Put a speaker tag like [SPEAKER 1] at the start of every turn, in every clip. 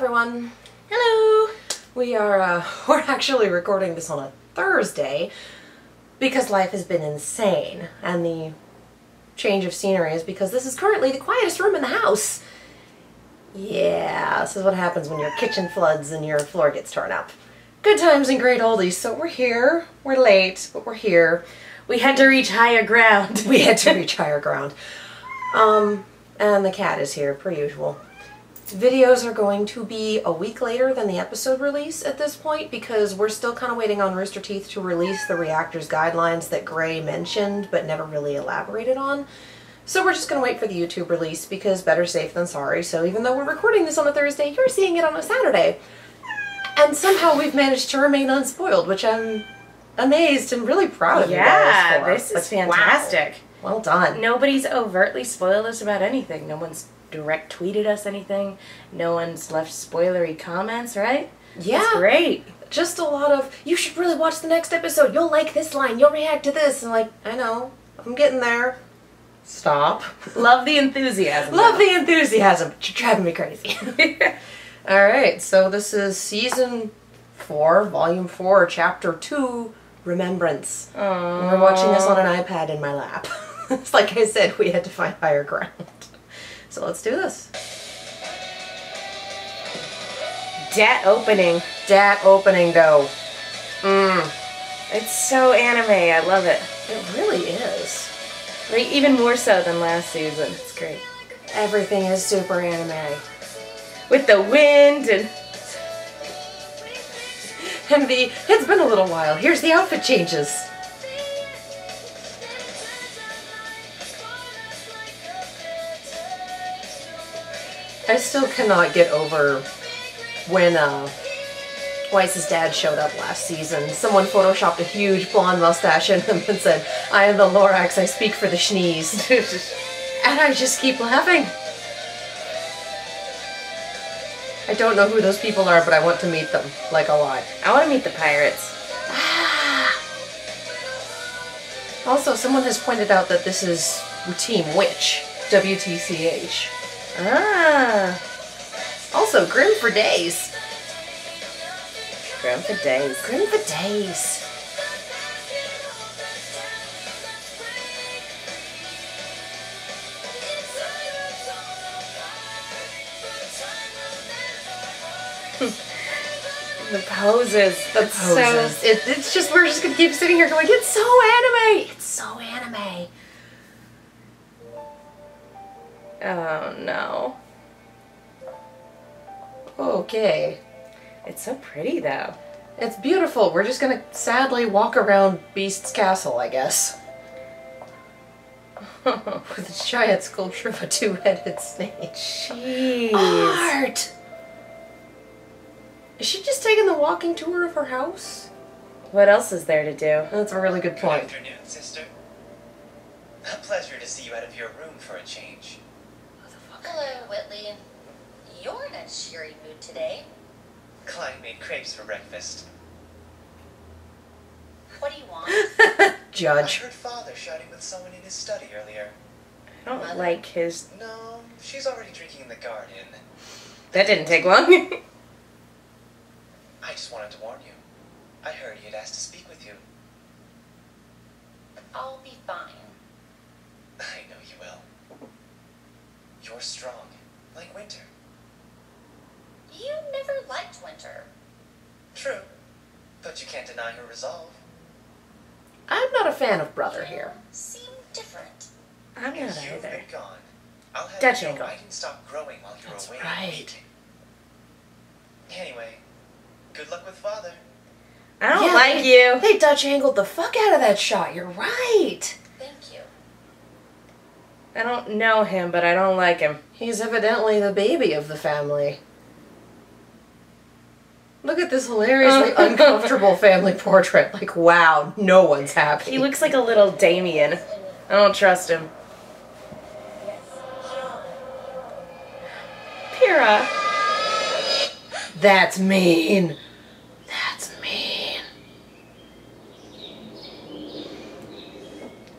[SPEAKER 1] everyone.
[SPEAKER 2] Hello.
[SPEAKER 1] We're actually recording this on a Thursday because life has been insane, and the change of scenery is because this is currently the quietest room in the house. Yeah, this is what happens when your kitchen floods and your floor gets torn up. Good times and great oldies. So we're here. We're late, but we're here.
[SPEAKER 2] We had to reach higher ground.
[SPEAKER 1] We had to reach higher ground. And the cat is here, per usual. Videos are going to be a week later than the episode release at this point because we're still kind of waiting on Rooster Teeth to release the reactors guidelines that Gray mentioned but never really elaborated on. So we're just going to wait for the YouTube release because better safe than sorry. So even though we're recording this on a Thursday, you're seeing it on a Saturday. And somehow we've managed to remain unspoiled, which I'm amazed and really proud of you guys for.
[SPEAKER 2] Yeah, this is fantastic.
[SPEAKER 1] Wow. Well done.
[SPEAKER 2] Nobody's overtly spoiled us about anything. No one's direct tweeted us anything. No one's left spoilery comments, right?
[SPEAKER 1] Yeah.
[SPEAKER 2] That's great.
[SPEAKER 1] Just a lot of, you should really watch the next episode. You'll like this line. You'll react to this. And like, I know. I'm getting there. Stop.
[SPEAKER 2] Love the enthusiasm.
[SPEAKER 1] Love the enthusiasm. You're driving me crazy. Alright, so this is Season 4, Volume 4, Chapter 2, Remembrance.
[SPEAKER 2] Aww.
[SPEAKER 1] We're watching this on an iPad in my lap. It's like I said, we had to find higher ground. So let's do this.
[SPEAKER 2] Dat opening.
[SPEAKER 1] Dat opening, though.
[SPEAKER 2] It's so anime. I love it.
[SPEAKER 1] It really is.
[SPEAKER 2] Like, even more so than last season. It's great.
[SPEAKER 1] Everything is super anime.
[SPEAKER 2] With the wind and
[SPEAKER 1] it's been a little while. Here's the outfit changes. I still cannot get over when Weiss's dad showed up last season. Someone photoshopped a huge blonde mustache in him and said, "I am the Lorax, I speak for the Schnees." And I just keep laughing. I don't know who those people are, but I want to meet them, like, a lot.
[SPEAKER 2] I want to meet the pirates.
[SPEAKER 1] Also, someone has pointed out that this is Team Witch, WTCH. Also, Grim for days.
[SPEAKER 2] Grim for days.
[SPEAKER 1] Grim for days.
[SPEAKER 2] The poses.
[SPEAKER 1] The poses.
[SPEAKER 2] So...
[SPEAKER 1] It's just, we're just gonna keep sitting here going, it's so anime! It's so anime.
[SPEAKER 2] Oh no.
[SPEAKER 1] Okay.
[SPEAKER 2] It's so pretty though.
[SPEAKER 1] It's beautiful. We're just gonna sadly walk around Beast's castle, I guess. With a giant sculpture of a two-headed snake.
[SPEAKER 2] Jeez.
[SPEAKER 1] Art! Is she just taking the walking tour of her house?
[SPEAKER 2] What else is there to do?
[SPEAKER 1] That's a really good point.
[SPEAKER 3] Good afternoon, sister. A pleasure to see you out of your room for a change.
[SPEAKER 4] Hello, Whitley. You're in a cheery mood today.
[SPEAKER 3] Clyde made crepes for breakfast.
[SPEAKER 4] What do you want?
[SPEAKER 3] I
[SPEAKER 1] Judge.
[SPEAKER 3] heard Father shouting with someone in his study earlier.
[SPEAKER 2] I don't like his...
[SPEAKER 3] No, she's already drinking in the garden.
[SPEAKER 2] That didn't take long.
[SPEAKER 3] I just wanted to warn you. I heard he had asked to speak with you.
[SPEAKER 4] I'll be fine.
[SPEAKER 3] I know you will. You're strong, like winter.
[SPEAKER 4] You never liked winter.
[SPEAKER 3] True, but you can't deny her resolve.
[SPEAKER 1] I'm not a fan of Brother here.
[SPEAKER 4] You seem different.
[SPEAKER 2] I'm not
[SPEAKER 3] If you've
[SPEAKER 2] either.
[SPEAKER 3] been gone, I'll have
[SPEAKER 2] Dutch
[SPEAKER 3] you know
[SPEAKER 2] angle.
[SPEAKER 3] I didn't stop growing while you
[SPEAKER 1] That's
[SPEAKER 3] were away.
[SPEAKER 1] right.
[SPEAKER 3] Anyway, good luck with Father.
[SPEAKER 2] I don't
[SPEAKER 1] Yeah,
[SPEAKER 2] like you.
[SPEAKER 1] They Dutch angled the fuck out of that shot. You're right.
[SPEAKER 4] Thank you.
[SPEAKER 2] I don't know him, but I don't like him.
[SPEAKER 1] He's evidently the baby of the family. Look at this hilariously uncomfortable family portrait. Like, wow, no one's happy.
[SPEAKER 2] He looks like a little Damien. I don't trust him. Pyrrha.
[SPEAKER 1] That's mean. That's mean.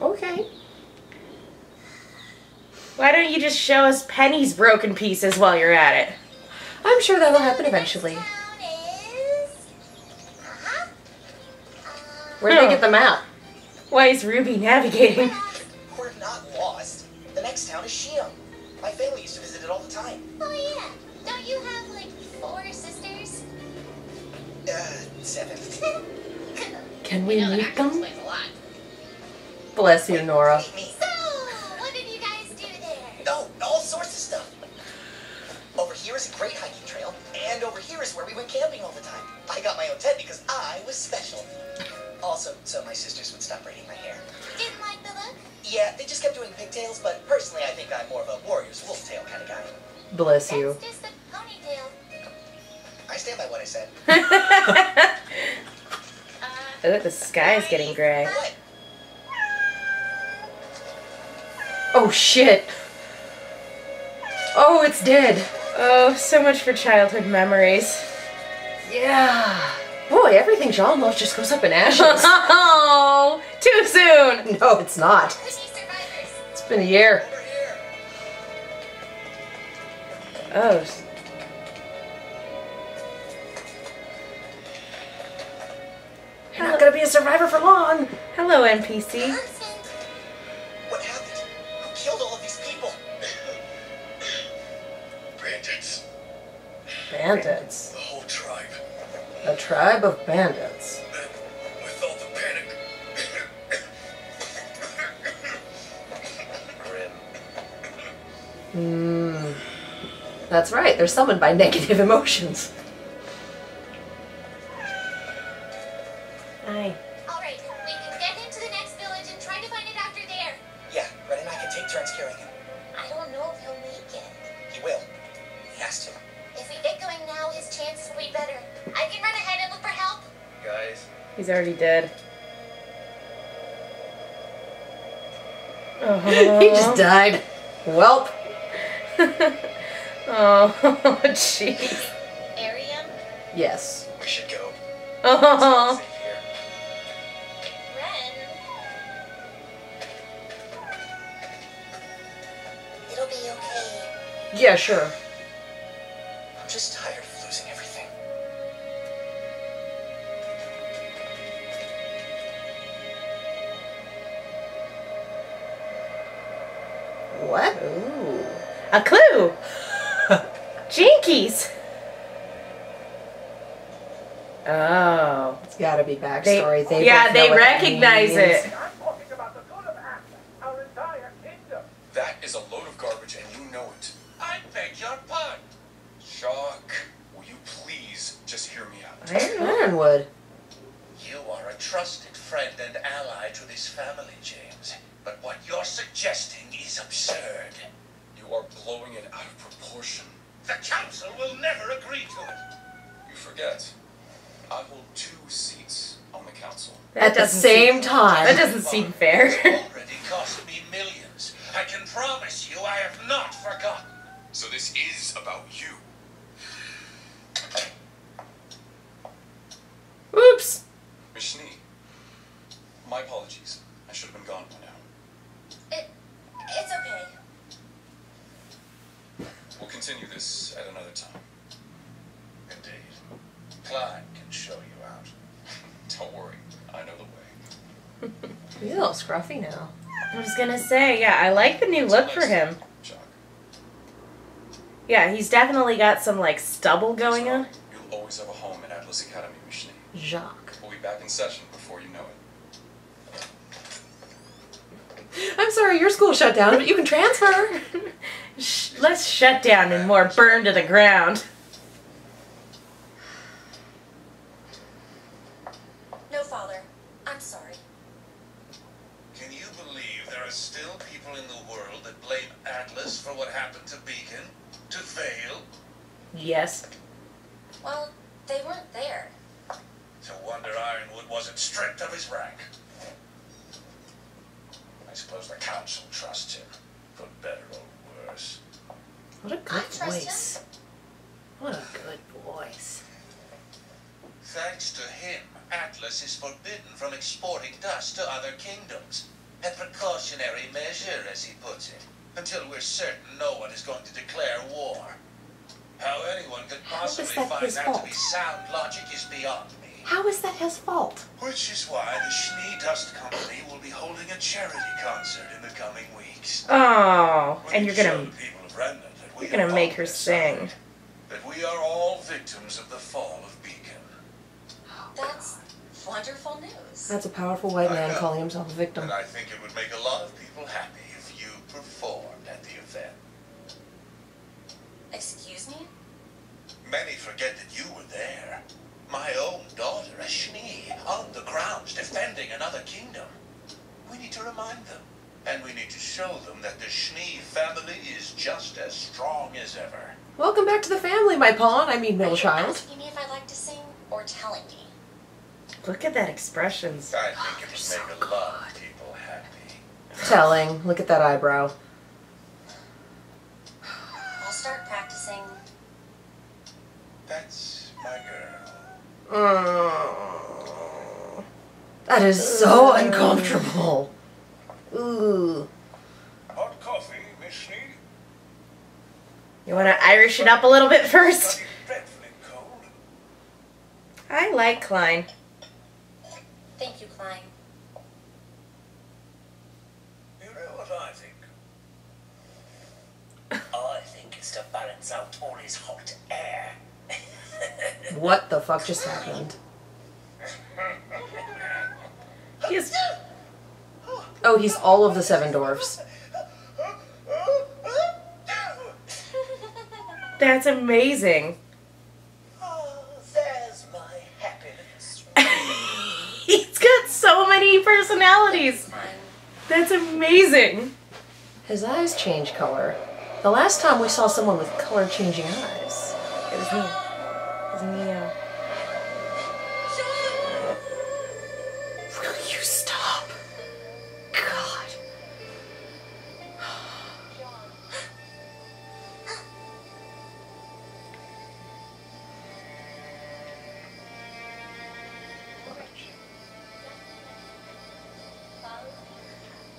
[SPEAKER 1] Okay.
[SPEAKER 2] Why don't you just show us Penny's broken pieces while you're at it?
[SPEAKER 1] I'm sure that'll happen eventually.
[SPEAKER 4] Town is...
[SPEAKER 1] Where'd they get the map?
[SPEAKER 2] Why is Ruby navigating?
[SPEAKER 3] We're not lost. The next town is Sheem. My family used to visit it all the time.
[SPEAKER 4] Oh yeah. Don't you have like 4 sisters?
[SPEAKER 3] 7.
[SPEAKER 1] Can we
[SPEAKER 4] You know that
[SPEAKER 1] meet
[SPEAKER 4] actually
[SPEAKER 1] them?
[SPEAKER 4] explains a lot.
[SPEAKER 1] Bless you, Nora.
[SPEAKER 3] Meet me.
[SPEAKER 4] So, what did you guys do there?
[SPEAKER 3] Oh, all sorts of stuff. Over here is a great hiking trail, and over here is where we went camping all the time. I got my own tent because I was special. Also, so my sisters would stop braiding my hair.
[SPEAKER 4] Didn't like the look?
[SPEAKER 3] Yeah, they just kept doing pigtails, but personally I think I'm more of a warrior's wolf tail kind of guy.
[SPEAKER 1] Bless you.
[SPEAKER 4] That's just a ponytail.
[SPEAKER 3] I stand by what I said.
[SPEAKER 2] Oh, the sky is getting gray.
[SPEAKER 3] What?
[SPEAKER 1] Oh shit. Oh, it's dead.
[SPEAKER 2] Oh, so much for childhood memories.
[SPEAKER 1] Yeah. Boy, everything Jaune loves just goes up in ashes.
[SPEAKER 2] Oh, too soon.
[SPEAKER 1] No, it's not.
[SPEAKER 4] We need survivors.
[SPEAKER 1] It's been a year.
[SPEAKER 3] Over here.
[SPEAKER 2] Oh,
[SPEAKER 1] You're not gonna be a survivor for long.
[SPEAKER 2] hello, NPC.
[SPEAKER 4] Constant.
[SPEAKER 3] What happened? Who killed all of these people?
[SPEAKER 5] Bandits.
[SPEAKER 1] Bandits.
[SPEAKER 5] The whole tribe.
[SPEAKER 1] A tribe of bandits.
[SPEAKER 5] Then, with all the panic.
[SPEAKER 3] Grim.
[SPEAKER 1] That's right. They're summoned by negative emotions.
[SPEAKER 2] Hi.
[SPEAKER 4] Alright, we can get him to the next village and try to find a doctor there.
[SPEAKER 3] Yeah, Red and I can take turns carrying him.
[SPEAKER 4] I don't know if he'll make it.
[SPEAKER 3] He will. He has to.
[SPEAKER 4] If we get going now, his chances will be better. I can run ahead and look for help.
[SPEAKER 3] Guys.
[SPEAKER 2] He's already dead.
[SPEAKER 1] He just died. Welp.
[SPEAKER 2] Oh, jeez.
[SPEAKER 4] Arium?
[SPEAKER 1] Yes.
[SPEAKER 3] We should go.
[SPEAKER 2] Oh.
[SPEAKER 3] Safe here.
[SPEAKER 4] Ren? It'll be okay.
[SPEAKER 1] Yeah, sure.
[SPEAKER 3] I'm just tired of losing everything.
[SPEAKER 1] What?
[SPEAKER 2] Ooh. A clue. Jinkies. Oh.
[SPEAKER 1] It's gotta be backstory. They
[SPEAKER 2] yeah,
[SPEAKER 1] both
[SPEAKER 2] they
[SPEAKER 1] know what that
[SPEAKER 2] recognize
[SPEAKER 1] means.
[SPEAKER 2] it.
[SPEAKER 6] I'm talking about the good of Atlas, our entire kingdom.
[SPEAKER 5] That is a load of garbage and you know it.
[SPEAKER 6] I beg your pardon.
[SPEAKER 5] Shock. Will you please just hear me out?
[SPEAKER 1] Ironwood.
[SPEAKER 6] You are a trusted friend and ally to this family, James. But what you're suggesting is absurd.
[SPEAKER 5] You are blowing it out of proportion.
[SPEAKER 6] The council will never agree to it.
[SPEAKER 5] You forget. I hold 2 seats on the council.
[SPEAKER 1] At the
[SPEAKER 2] doesn't
[SPEAKER 1] same
[SPEAKER 2] seem-
[SPEAKER 1] time.
[SPEAKER 2] That doesn't seem fair.
[SPEAKER 6] It already cost me millions. I can promise you I have not forgotten.
[SPEAKER 5] So this is about you.
[SPEAKER 1] Oops.
[SPEAKER 5] Miss Schnee, my apologies. I should have been gone by now.
[SPEAKER 4] It's okay.
[SPEAKER 5] We'll continue this at another time.
[SPEAKER 6] Indeed. Clyde can show you out.
[SPEAKER 5] Don't worry, I know the way.
[SPEAKER 1] He's a little scruffy now.
[SPEAKER 2] I was gonna say, yeah, I like the new look for him.
[SPEAKER 5] Shock.
[SPEAKER 2] Yeah, he's definitely got some, like, stubble going on.
[SPEAKER 5] You'll always have a home in Atlas Academy, Miss Schnee.
[SPEAKER 1] Jacques.
[SPEAKER 5] We'll be back in session before you know it.
[SPEAKER 1] I'm sorry, your school shut down, but you can transfer.
[SPEAKER 2] Less shut down and more burned to the ground.
[SPEAKER 4] No, Father. I'm sorry.
[SPEAKER 6] Can you believe there are still people in the world that blame Atlas for what happened to Beacon? To Vale?
[SPEAKER 2] Yes.
[SPEAKER 4] Well, they weren't there.
[SPEAKER 6] To wonder Ironwood wasn't stripped of his rank. I suppose the council trusts him, for better or worse.
[SPEAKER 1] What a
[SPEAKER 4] I
[SPEAKER 1] good
[SPEAKER 4] trust
[SPEAKER 1] voice. What a good voice.
[SPEAKER 6] Thanks to him, Atlas is forbidden from exporting dust to other kingdoms. A precautionary measure, as he puts it, until we're certain no one is going to declare war. How anyone could possibly
[SPEAKER 1] that
[SPEAKER 6] find
[SPEAKER 1] his
[SPEAKER 6] that
[SPEAKER 1] fault?
[SPEAKER 6] to be sound logic is beyond me.
[SPEAKER 1] How is that his fault?
[SPEAKER 6] Which is why the Schnee Dust Company will be holding a charity concert in the coming weeks.
[SPEAKER 2] Oh,
[SPEAKER 6] We
[SPEAKER 2] and
[SPEAKER 6] need
[SPEAKER 2] you're
[SPEAKER 6] to show
[SPEAKER 2] gonna
[SPEAKER 6] the people of Remnant that we
[SPEAKER 2] you're gonna
[SPEAKER 6] are
[SPEAKER 2] make
[SPEAKER 6] on
[SPEAKER 2] her
[SPEAKER 6] their
[SPEAKER 2] sing.
[SPEAKER 6] side, that we are all victims of the fall of Beacon.
[SPEAKER 4] That's wonderful news.
[SPEAKER 1] That's a powerful white
[SPEAKER 6] I
[SPEAKER 1] man
[SPEAKER 6] know.
[SPEAKER 1] calling himself a victim.
[SPEAKER 6] And I think it would make a lot of people happy if you performed at the event.
[SPEAKER 4] Excuse me?
[SPEAKER 6] Many forget that you were there. My own daughter, a Schnee, on the grounds defending another kingdom. We need to remind them. And we need to show them that the Schnee family is just as strong as ever.
[SPEAKER 1] Welcome back to the family, my pawn. I mean,
[SPEAKER 4] Are
[SPEAKER 1] middle
[SPEAKER 4] you
[SPEAKER 1] child.
[SPEAKER 4] asking me if I'd like to sing or telling me?
[SPEAKER 2] Look at that expressions.
[SPEAKER 6] I think it would make a lot of people happy.
[SPEAKER 1] Telling. Look at that eyebrow.
[SPEAKER 4] I'll start practicing.
[SPEAKER 6] That's my girl.
[SPEAKER 1] That is so uncomfortable. Ooh.
[SPEAKER 6] Hot coffee, Miss Schnee?
[SPEAKER 2] You want to Irish it up a little bit first?
[SPEAKER 6] Dreadfully cold.
[SPEAKER 2] I like Klein.
[SPEAKER 4] Thank you, Klein.
[SPEAKER 6] You know what I think?
[SPEAKER 3] I think it's to balance out all his hot air.
[SPEAKER 1] What the fuck just happened?
[SPEAKER 2] He's
[SPEAKER 1] Oh, he's all of the seven dwarfs.
[SPEAKER 2] that's amazing.
[SPEAKER 3] Oh, there's my happiness.
[SPEAKER 2] He's got so many personalities.
[SPEAKER 4] Klein.
[SPEAKER 2] That's amazing.
[SPEAKER 1] His eyes change color. The last time we saw someone with color changing eyes.
[SPEAKER 2] It was me. It was Neo.
[SPEAKER 1] Will you stop? God.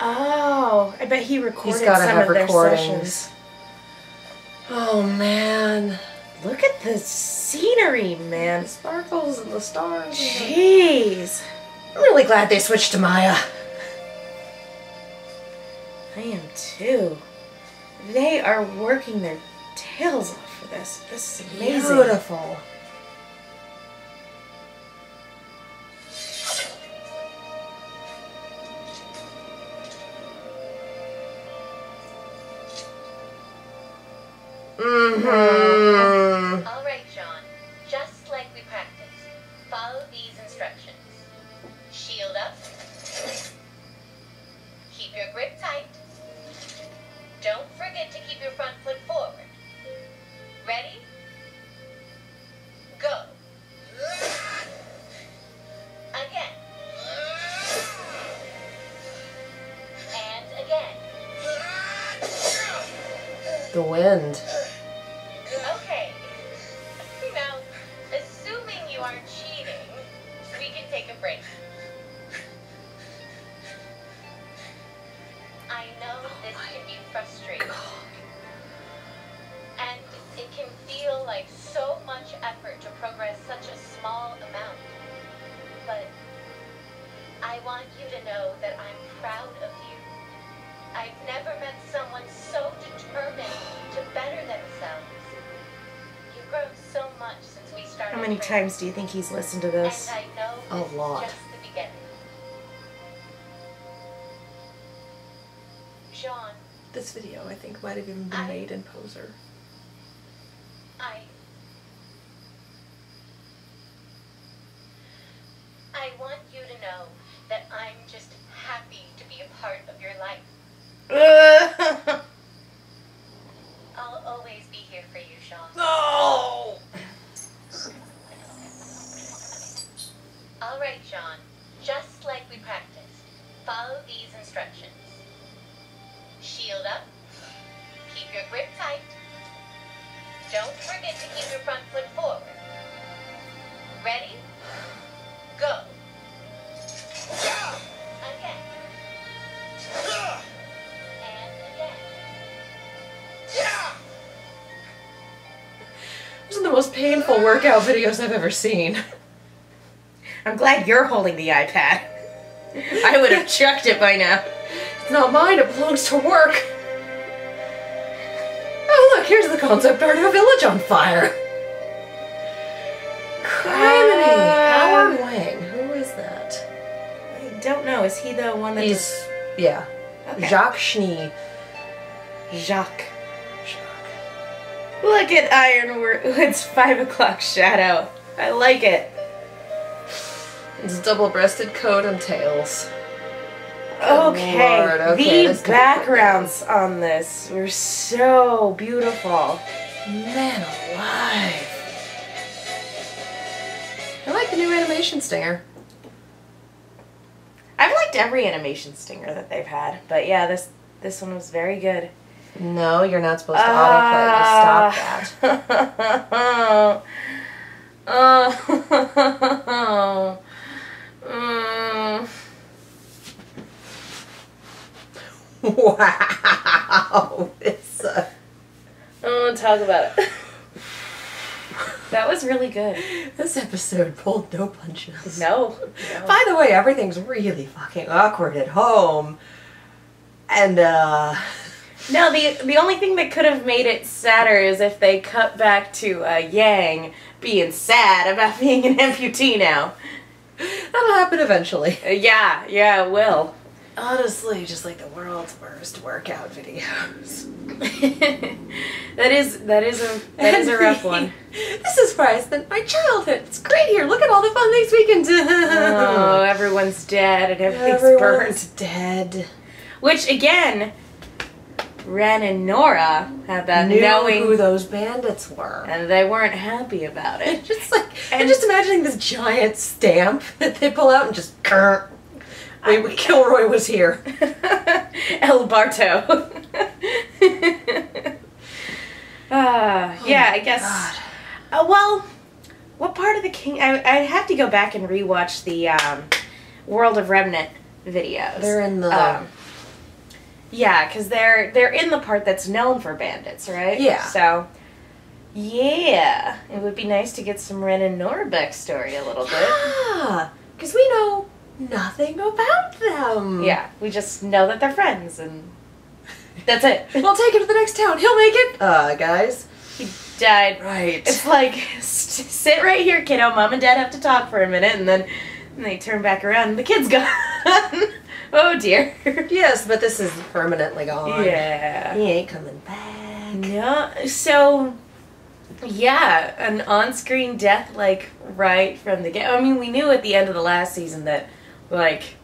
[SPEAKER 2] Oh, I bet he recorded
[SPEAKER 1] He's gotta
[SPEAKER 2] some
[SPEAKER 1] have
[SPEAKER 2] of their
[SPEAKER 1] recordings.
[SPEAKER 2] sessions.
[SPEAKER 1] Oh man.
[SPEAKER 2] Look at the scenery, man.
[SPEAKER 1] The sparkles and the stars.
[SPEAKER 2] Jeez.
[SPEAKER 1] I'm really glad they switched to Maya.
[SPEAKER 2] I am too. They are working their tails off for this. This is amazing.
[SPEAKER 1] Beautiful. Mm-hmm.
[SPEAKER 4] All right, Jaune. Just like we practiced. Follow these instructions. Shield up. Keep your grip tight. Don't forget to keep your front foot forward. Ready? Go. Again. And again.
[SPEAKER 1] The wind.
[SPEAKER 4] Okay. Now, assuming you aren't cheating, we can take a break. I know this can be frustrating. And it can feel like so much effort to progress such a small amount. But I want you to know that I'm proud of you. I've never met someone so determined to better themselves. You've grown so much since we started.
[SPEAKER 2] How many
[SPEAKER 4] training.
[SPEAKER 2] times do you think he's listened to this?
[SPEAKER 4] And I know
[SPEAKER 1] A
[SPEAKER 4] this
[SPEAKER 1] lot.
[SPEAKER 4] is just the beginning. Jaune,
[SPEAKER 1] This video, I think, might have even been made in Poser.
[SPEAKER 4] I want you to know that I'm just happy to be a part of your life. I'll always be here for you, Jaune.
[SPEAKER 1] No!
[SPEAKER 4] All right, Jaune. Just like we practiced. Follow these instructions. Shield up. Keep your grip tight. Don't forget to keep your front foot forward. Ready? Go. Again. And again.
[SPEAKER 1] painful workout videos I've ever seen.
[SPEAKER 2] I'm glad you're holding the iPad. I would have chucked it by now.
[SPEAKER 1] It's not mine, it belongs to work. Oh look, here's the concept art of a village on fire. Criminy! Howard Wang. Who is that?
[SPEAKER 2] I don't know. Is he the one that
[SPEAKER 1] Yeah.
[SPEAKER 2] Okay.
[SPEAKER 1] Jacques Schnee.
[SPEAKER 2] Jacques. Look at Ironwood's 5 o'clock shadow. I like it.
[SPEAKER 1] It's double-breasted coat and tails.
[SPEAKER 2] Okay,
[SPEAKER 1] Lord, okay,
[SPEAKER 2] the backgrounds on this were so beautiful.
[SPEAKER 1] Man alive. I like the new animation stinger.
[SPEAKER 2] I've liked every animation stinger that they've had, but yeah, this one was very good.
[SPEAKER 1] No, you're not supposed to autoplay. Just stop that. Wow. It's
[SPEAKER 2] I don't want to talk about it. That was really good.
[SPEAKER 1] This episode pulled no punches.
[SPEAKER 2] No.
[SPEAKER 1] By the way, everything's really fucking awkward at home. And,
[SPEAKER 2] No, the only thing that could have made it sadder is if they cut back to Yang being sad about being an amputee now.
[SPEAKER 1] that'll happen eventually.
[SPEAKER 2] Yeah, it will.
[SPEAKER 1] Honestly, just like the world's worst workout videos.
[SPEAKER 2] that is a rough one.
[SPEAKER 1] This is worse than my childhood. It's great here. Look at all the fun things we can do.
[SPEAKER 2] Oh, everyone's dead and everything's
[SPEAKER 1] Everyone's
[SPEAKER 2] burnt.
[SPEAKER 1] dead.
[SPEAKER 2] Which again, Ren and Nora had that
[SPEAKER 1] Knew
[SPEAKER 2] knowing
[SPEAKER 1] who those bandits were.
[SPEAKER 2] and they weren't happy about it.
[SPEAKER 1] Just like, I'm just imagining this giant stamp that they pull out and just Kilroy was here.
[SPEAKER 2] El Barto. Yeah, I guess. Well, what part of the king? I have to go back and rewatch the World of Remnant videos.
[SPEAKER 1] They're in the.
[SPEAKER 2] Yeah, because they're in the part that's known for bandits, right?
[SPEAKER 1] Yeah.
[SPEAKER 2] So, yeah, it would be nice to get some Ren and Nora backstory a little bit.
[SPEAKER 1] Yeah, because we know nothing about them.
[SPEAKER 2] Yeah, we just know that they're friends, and that's it.
[SPEAKER 1] We'll take him to the next town. He'll make it. Guys.
[SPEAKER 2] He died.
[SPEAKER 1] Right.
[SPEAKER 2] It's like, sit right here, kiddo. Mom and Dad have to talk for a minute, and then they turn back around, and the kid's gone. Oh, dear.
[SPEAKER 1] Yes, but this is permanently gone.
[SPEAKER 2] Yeah.
[SPEAKER 1] He ain't coming back.
[SPEAKER 2] No, so, yeah, an on-screen death, like, right from the get. I mean, we knew at the end of the last season that, like,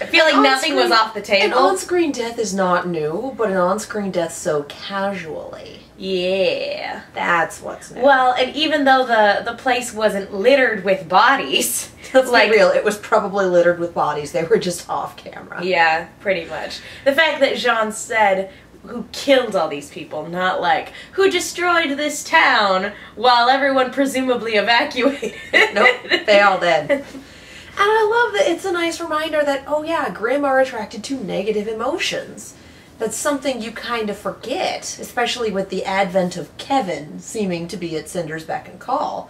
[SPEAKER 2] I feel like nothing was off the table.
[SPEAKER 1] An on-screen death is not new, but an on-screen death so casually.
[SPEAKER 2] Yeah.
[SPEAKER 1] That's what's new.
[SPEAKER 2] Well, and even though the place wasn't littered with bodies,
[SPEAKER 1] Let's be real, it was probably littered with bodies. They were just off camera.
[SPEAKER 2] yeah, pretty much. The fact that Jaune said who killed all these people, not like who destroyed this town while everyone presumably evacuated.
[SPEAKER 1] Nope, they all dead. And I love that it's a nice reminder that, oh yeah, Grimm are attracted to negative emotions. That's something you kind of forget, especially with the advent of Kevin seeming to be at Cinder's beck and call.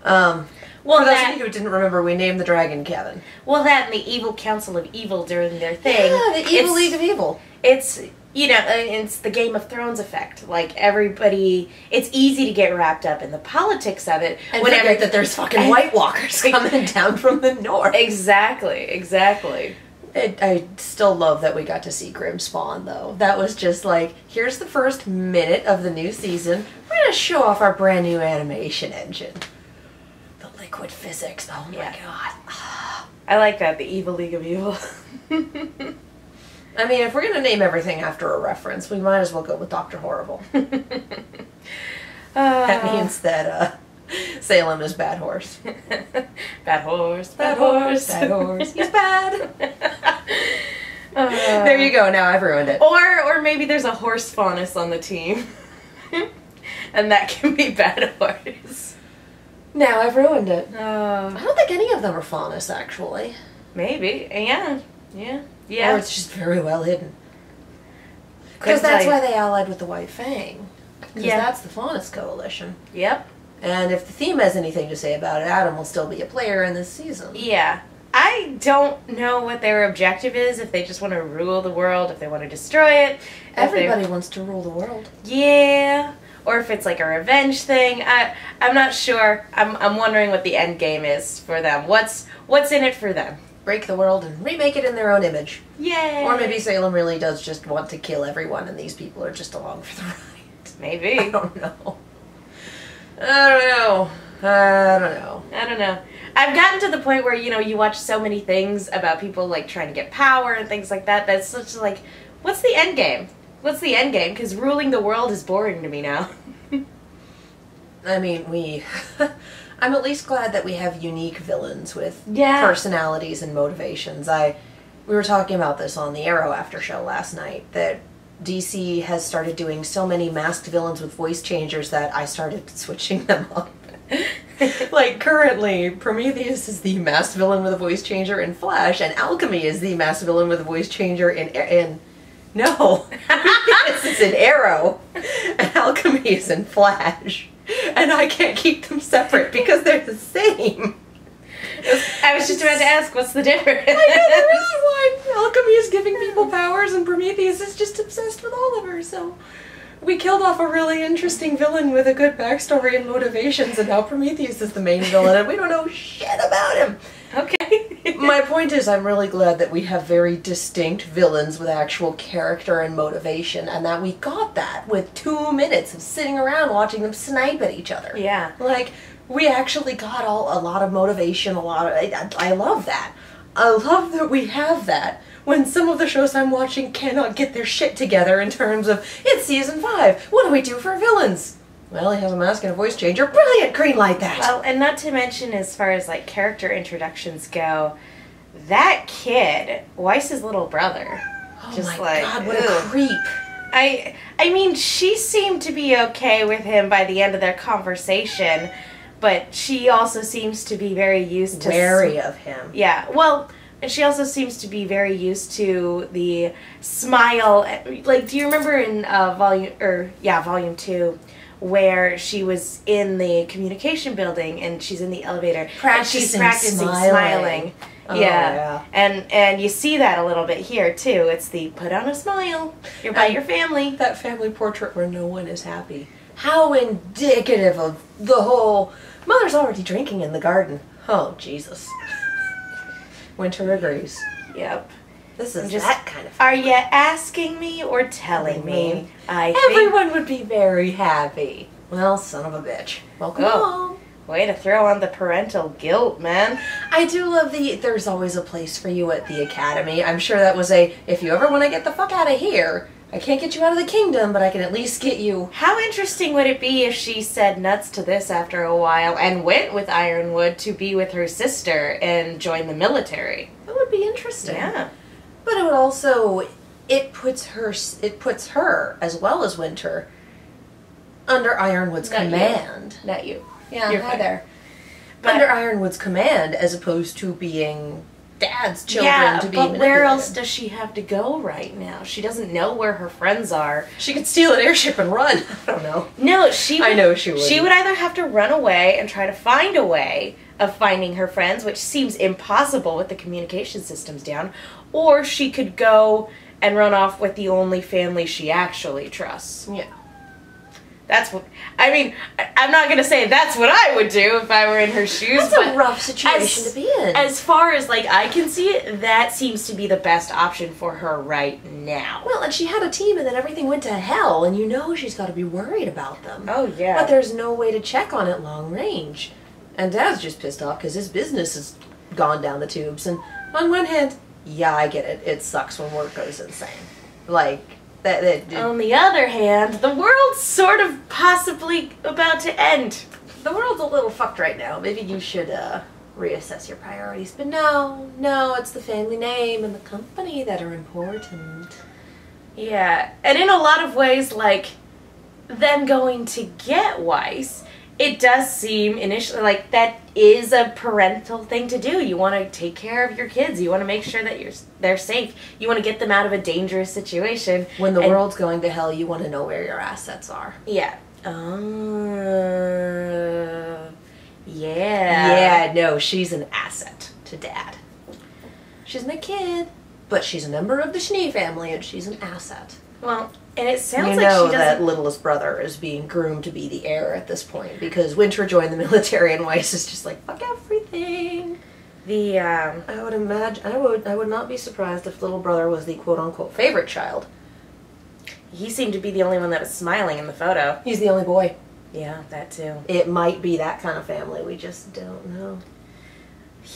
[SPEAKER 2] Well,
[SPEAKER 1] for those of you who didn't remember, we named the dragon Kevin.
[SPEAKER 2] Well, that and the Evil Council of Evil during their thing.
[SPEAKER 1] Yeah, the Evil League of Evil.
[SPEAKER 2] It's, you know, it's the Game of Thrones effect. Like, everybody, it's easy to get wrapped up in the politics of it.
[SPEAKER 1] And forget that there's fucking White Walkers coming down from the north.
[SPEAKER 2] Exactly.
[SPEAKER 1] I still love that we got to see Grimm spawn, though. That was just like, here's the first minute of the new season. We're going to show off our brand new animation engine. The liquid physics. Oh my god.
[SPEAKER 2] I like that, the Evil League of Evil.
[SPEAKER 1] I mean, if we're going to name everything after a reference, we might as well go with Dr. Horrible. That means that Salem is Bad Horse.
[SPEAKER 2] Bad horse.
[SPEAKER 1] Bad horse. He's bad. There you go. Now I've ruined it.
[SPEAKER 2] Or maybe there's a horse faunus on the team. And that can be Bad Horse.
[SPEAKER 1] Now I've ruined it. I don't think any of them are faunus, actually.
[SPEAKER 2] Maybe. Yeah.
[SPEAKER 1] Or it's just very well hidden. Because that's why they allied with the White Fang. Because that's the faunus coalition.
[SPEAKER 2] Yep.
[SPEAKER 1] And if the theme has anything to say about it, Adam will still be a player in this season.
[SPEAKER 2] Yeah. I don't know what their objective is, if they just want to rule the world, if they want to destroy it.
[SPEAKER 1] Everybody wants to rule the world.
[SPEAKER 2] Yeah. Or if it's like a revenge thing. I'm not sure. I'm wondering what the end game is for them. What's in it for them?
[SPEAKER 1] Break the world and remake it in their own image.
[SPEAKER 2] Yay!
[SPEAKER 1] Or maybe Salem really does just want to kill everyone and these people are just along for the ride.
[SPEAKER 2] Maybe.
[SPEAKER 1] I don't know. I don't know. I've gotten to the point where, you watch so many things about people, like, trying to get power and things like that. That's such, like, what's the end game? What's the end game? Because ruling the world is boring to me now. I mean, I'm at least glad that we have unique villains with
[SPEAKER 2] Yeah.
[SPEAKER 1] personalities and motivations. We were talking about this on the Arrow after show last night, that DC has started doing so many masked villains with voice changers that I started switching them up. Like, currently, Prometheus is the masked villain with a voice changer in Flash, and Alchemy is the masked villain with a voice changer in no. Prometheus is in Arrow, and Alchemy is in Flash. And I can't keep them separate because they're the same.
[SPEAKER 2] I was just about to ask, what's the difference?
[SPEAKER 1] I know there is one. Alchemy is giving people powers, and Prometheus is just obsessed with Oliver, so... We killed off a really interesting villain with a good backstory and motivations, and now Prometheus is the main villain, and we don't know shit about him.
[SPEAKER 2] Okay.
[SPEAKER 1] My point is, I'm really glad that we have very distinct villains with actual character and motivation, and that we got that with 2 minutes of sitting around watching them snipe at each other.
[SPEAKER 2] Yeah.
[SPEAKER 1] Like, we actually got a lot of motivation, I love that. I love that we have that. When some of the shows I'm watching cannot get their shit together in terms of, it's season 5, what do we do for villains? Well, he has a mask and a voice changer. Brilliant, green light that.
[SPEAKER 2] Well, and not to mention, as far as, like, character introductions go, that kid, Weiss's little brother.
[SPEAKER 1] Oh
[SPEAKER 2] just
[SPEAKER 1] my god, what a creep.
[SPEAKER 2] I mean, she seemed to be okay with him by the end of their conversation, but she also seems to be very used to...
[SPEAKER 1] Wary of him.
[SPEAKER 2] Yeah, well... And she also seems to be very used to the smile. Like, do you remember in Volume 2, where she was in the communication building and she's in the elevator and she's practicing smiling.
[SPEAKER 1] Oh, yeah.
[SPEAKER 2] And you see that a little bit here too. It's the put on a smile. You're by your family.
[SPEAKER 1] That family portrait where no one is happy. How indicative of the whole mother's already drinking in the garden. Oh, Jesus. Winter agrees.
[SPEAKER 2] Yep.
[SPEAKER 1] This is
[SPEAKER 2] just,
[SPEAKER 1] that kind of...
[SPEAKER 2] Are you asking me or telling me?
[SPEAKER 1] Everyone would be very happy. Well, son of a bitch. Welcome home.
[SPEAKER 2] Way to throw on the parental guilt, man.
[SPEAKER 1] I do love there's always a place for you at the academy. I'm sure that was if you ever want to get the fuck out of here, I can't get you out of the kingdom, but I can at least get you...
[SPEAKER 2] How interesting would it be if she said nuts to this after a while and went with Ironwood to be with her sister and join the military?
[SPEAKER 1] That would be interesting.
[SPEAKER 2] Yeah.
[SPEAKER 1] But it would also... It puts her, as well as Winter, under Ironwood's command.
[SPEAKER 2] Not you.
[SPEAKER 1] Yeah,
[SPEAKER 2] You're
[SPEAKER 1] hi
[SPEAKER 2] fine.
[SPEAKER 1] there.
[SPEAKER 2] But
[SPEAKER 1] Under Ironwood's command, as opposed to being Dad's children to be
[SPEAKER 2] but where
[SPEAKER 1] manipulated.
[SPEAKER 2] else does she have to go right now? She doesn't know where her friends are.
[SPEAKER 1] She could steal an airship and run. I don't know.
[SPEAKER 2] No,
[SPEAKER 1] I know she would.
[SPEAKER 2] She would either have to run away and try to find a way of finding her friends, which seems impossible with the communication systems down, or she could go and run off with the only family she actually trusts.
[SPEAKER 1] Yeah.
[SPEAKER 2] That's what... I mean, I'm not going to say that's what I would do if I were in her shoes.
[SPEAKER 1] That's a rough situation to be in.
[SPEAKER 2] As far as, like, I can see it, that seems to be the best option for her right now.
[SPEAKER 1] Well, and she had a team and then everything went to hell, and you know she's got to be worried about them.
[SPEAKER 2] Oh, yeah.
[SPEAKER 1] But there's no way to check on it long range. And Dad's just pissed off because his business has gone down the tubes. And on one hand, yeah, I get it. It sucks when work goes insane. Like...
[SPEAKER 2] On the other hand, the world's sort of possibly about to end.
[SPEAKER 1] The world's a little fucked right now. Maybe you should reassess your priorities. But no, it's the family name and the company that are important.
[SPEAKER 2] Yeah, and in a lot of ways, like, them going to get Weiss, it does seem initially like that is a parental thing to do. You want to take care of your kids. You want to make sure that they're safe. You want to get them out of a dangerous situation.
[SPEAKER 1] When the world's going to hell, you want to know where your assets are.
[SPEAKER 2] Yeah. Oh. Yeah.
[SPEAKER 1] Yeah, no, she's an asset to Dad. She's a kid, but she's a member of the Schnee family, and she's an asset.
[SPEAKER 2] Well, and it sounds
[SPEAKER 1] You
[SPEAKER 2] like
[SPEAKER 1] know
[SPEAKER 2] she
[SPEAKER 1] that
[SPEAKER 2] doesn't...
[SPEAKER 1] littlest brother is being groomed to be the heir at this point, because Winter joined the military, and Weiss is just like, fuck everything. I would imagine, I would not be surprised if little brother was the quote-unquote favorite child.
[SPEAKER 2] He seemed to be the only one that was smiling in the photo.
[SPEAKER 1] He's the only boy.
[SPEAKER 2] Yeah, that too.
[SPEAKER 1] It might be that kind of family, we just don't know.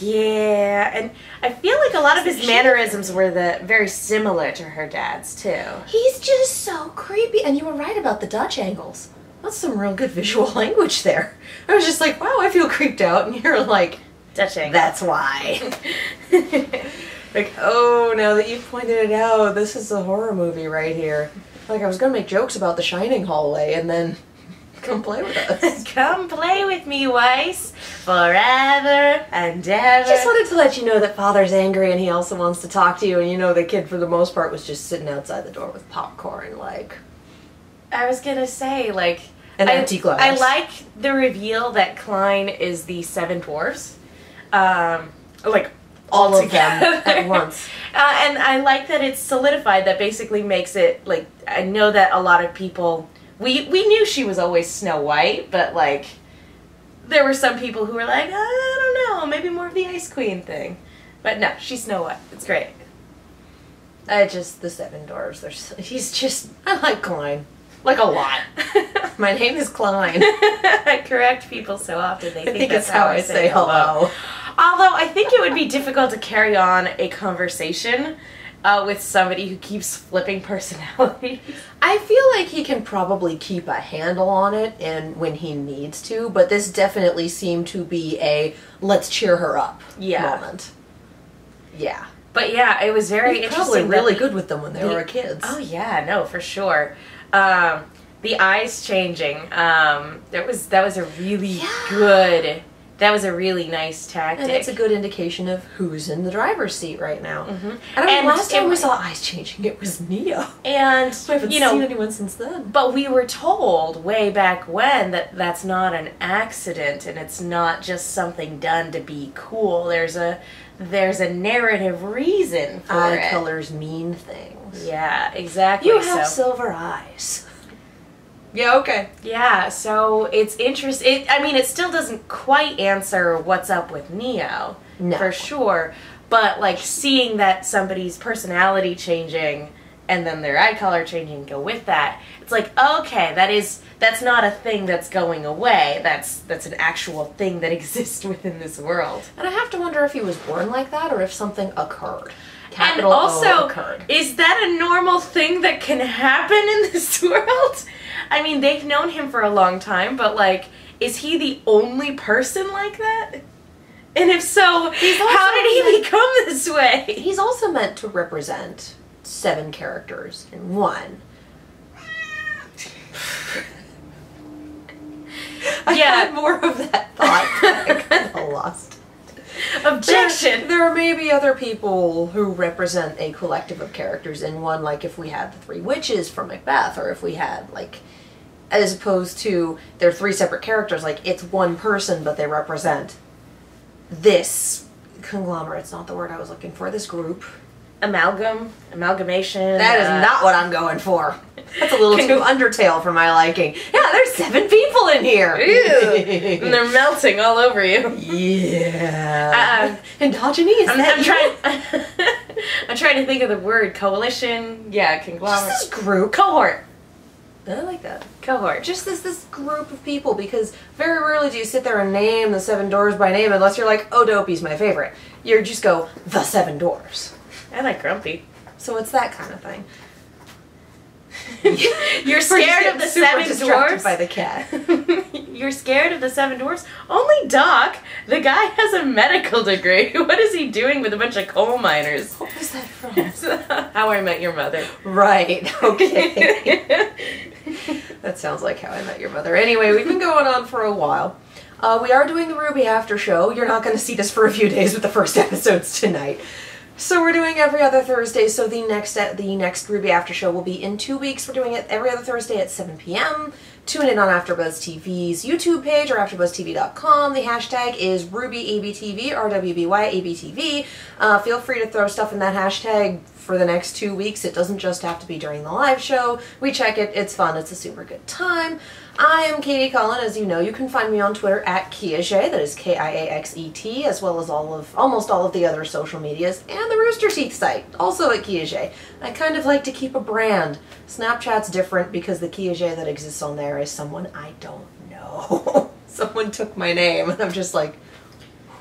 [SPEAKER 2] Yeah, and I feel like a lot of his mannerisms were very similar to her dad's too.
[SPEAKER 1] He's just so creepy, and you were right about the Dutch angles. That's some real good visual language there. I was just like, wow, I feel creeped out, and you're like,
[SPEAKER 2] Dutch angle.
[SPEAKER 1] that's why. Like, oh, now that you've pointed it out, this is a horror movie right here. Like, I was gonna make jokes about the Shining hallway, and then come play with us.
[SPEAKER 2] Come play with me, Weiss, forever and ever.
[SPEAKER 1] Just wanted to let you know that Father's angry, and he also wants to talk to you, and you know the kid, for the most part, was just sitting outside the door with popcorn, like...
[SPEAKER 2] I was gonna say, like...
[SPEAKER 1] An empty glass.
[SPEAKER 2] I like the reveal that Klein is the 7 dwarfs. Like,
[SPEAKER 1] all of
[SPEAKER 2] together.
[SPEAKER 1] them at once.
[SPEAKER 2] And I like that it's solidified. That basically makes it, like, I know that a lot of people... We knew she was always Snow White, but, like, there were some people who were like, I don't know, maybe more of the Ice Queen thing. But no, she's Snow White. It's great.
[SPEAKER 1] The 7 dwarfs. He's just... I like Klein. Like, a lot. My name is Klein.
[SPEAKER 2] I correct people so often, they think that's
[SPEAKER 1] how I say hello.
[SPEAKER 2] Although, I think it would be difficult to carry on a conversation with somebody who keeps flipping personalities.
[SPEAKER 1] I feel like he can probably keep a handle on it and when he needs to, but this definitely seemed to be a let's cheer her up moment. Yeah.
[SPEAKER 2] But yeah, it was very interesting.
[SPEAKER 1] Probably really good with them when they were kids.
[SPEAKER 2] Oh yeah, no, for sure. The eyes changing. That was a really good. That was a really nice tactic.
[SPEAKER 1] And it's a good indication of who's in the driver's seat right now.
[SPEAKER 2] Mm-hmm.
[SPEAKER 1] And last time we saw eyes changing, it was Neo.
[SPEAKER 2] And
[SPEAKER 1] I haven't seen anyone since then.
[SPEAKER 2] But we were told way back when that that's not an accident, and it's not just something done to be cool. There's a narrative reason for it.
[SPEAKER 1] Eye colors mean things.
[SPEAKER 2] Yeah, exactly.
[SPEAKER 1] You have silver eyes. Yeah, okay.
[SPEAKER 2] Yeah, so it's interesting. I mean, it still doesn't quite answer what's up with Neo, for sure. But, like, seeing that somebody's personality changing and then their eye color changing go with that, it's like, okay, that's not a thing that's going away. That's an actual thing that exists within this world.
[SPEAKER 1] And I have to wonder if he was born like that or if something occurred.
[SPEAKER 2] And also, is that a normal thing that can happen in this world? I mean, they've known him for a long time, but, like, is he the only person like that? And if so, how did he become this way?
[SPEAKER 1] He's also meant to represent 7 characters in one. I had more of that thought, but I kind of lost.
[SPEAKER 2] Objection!
[SPEAKER 1] There are maybe other people who represent a collective of characters in one, like if we had the 3 witches from Macbeth, or if we had, like, as opposed to they're 3 separate characters, like it's one person, but they represent this conglomerate's not the word I was looking for, this group.
[SPEAKER 2] Amalgamation.
[SPEAKER 1] That is not what I'm going for. That's a little too Undertale for my liking. Yeah, there's 7 people in here.
[SPEAKER 2] Ew. And they're melting all over you.
[SPEAKER 1] Yeah. Endogyny?
[SPEAKER 2] I'm trying to think of the word. Coalition. Yeah, conglomerate.
[SPEAKER 1] Just this group.
[SPEAKER 2] Cohort.
[SPEAKER 1] I like that.
[SPEAKER 2] Cohort.
[SPEAKER 1] Just this group of people, because very rarely do you sit there and name the 7 dwarves by name unless you're like, oh, Dopey's my favorite. You just go, the 7 dwarves.
[SPEAKER 2] I like Grumpy.
[SPEAKER 1] So it's that kind of thing.
[SPEAKER 2] You're scared of the 7 dwarfs?
[SPEAKER 1] By the cat.
[SPEAKER 2] You're scared of the 7 dwarfs? Only Doc. The guy has a medical degree. What is he doing with a bunch of coal miners?
[SPEAKER 1] What was that from?
[SPEAKER 2] How I Met Your Mother.
[SPEAKER 1] Right. Okay. That sounds like How I Met Your Mother. Anyway, we've been going on for a while. We are doing the RWBY after show. You're not going to see this for a few days with the first episodes tonight. So we're doing every other Thursday, so the next RWBY after show will be in 2 weeks. We're doing it every other Thursday at 7 p.m. Tune in on AfterBuzz TV's YouTube page or AfterBuzzTV.com. The hashtag is RWBYABTV, RWBY Feel free to throw stuff in that hashtag for the next 2 weeks. It doesn't just have to be during the live show. We check it. It's fun. It's a super good time. I am Katie Cullen. As you know, you can find me on Twitter at Kiaxet, that is Kiaxet, as well as almost all of the other social medias, and the Rooster Teeth site, also at Kiaxet. I kind of like to keep a brand. Snapchat's different because the Kiaxet that exists on there is someone I don't know. Someone took my name, and I'm just like,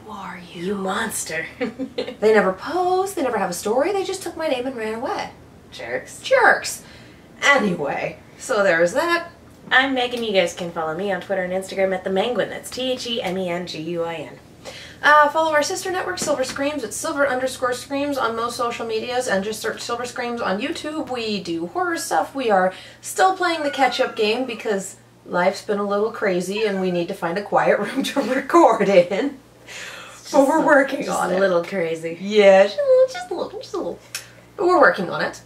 [SPEAKER 1] who are you?
[SPEAKER 2] You monster.
[SPEAKER 1] They never post, they never have a story, they just took my name and ran away.
[SPEAKER 2] Jerks.
[SPEAKER 1] Jerks! Anyway, so there's that.
[SPEAKER 2] I'm Megan. You guys can follow me on Twitter and Instagram at TheMenguin. That's TheMenguin.
[SPEAKER 1] Follow our sister network, Silver Screams, at Silver_Screams on most social medias, and just search Silver Screams on YouTube. We do horror stuff. We are still playing the catch-up game because life's been a little crazy and we need to find a quiet room to record in. But we're working on it.
[SPEAKER 2] Just a little crazy.
[SPEAKER 1] Yeah, just a little. But we're working on it.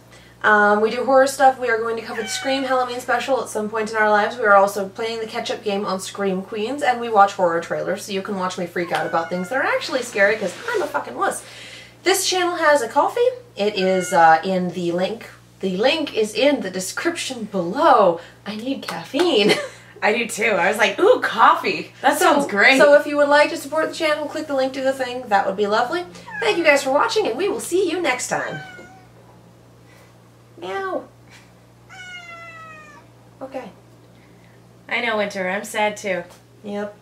[SPEAKER 1] We do horror stuff. We are going to cover the Scream Halloween special at some point in our lives. We are also playing the catch-up game on Scream Queens, and we watch horror trailers, so you can watch me freak out about things that are actually scary, because I'm a fucking wuss. This channel has a coffee. It is in the link. The link is in the description below. I need caffeine.
[SPEAKER 2] I do too. I was like, ooh, coffee. That sounds great.
[SPEAKER 1] So if you would like to support the channel, click the link to the thing. That would be lovely. Thank you guys for watching, and we will see you next time. Meow. Okay.
[SPEAKER 2] I know, Winter. I'm sad too.
[SPEAKER 1] Yep.